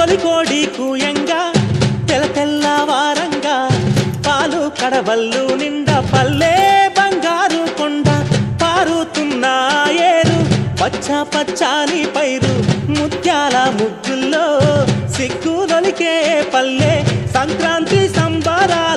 తొలికోడి కూయంగా తెల్లవారంగా పాలు కడవల్లు నిండా పల్లె బంగారు కొండ పారుతున్న ఏరు పచ్చ పచ్చాని పైరు ముత్యాల ముగ్గుల్లో సిగ్గులొలికే పల్లె సంక్రాంతి సంబరాల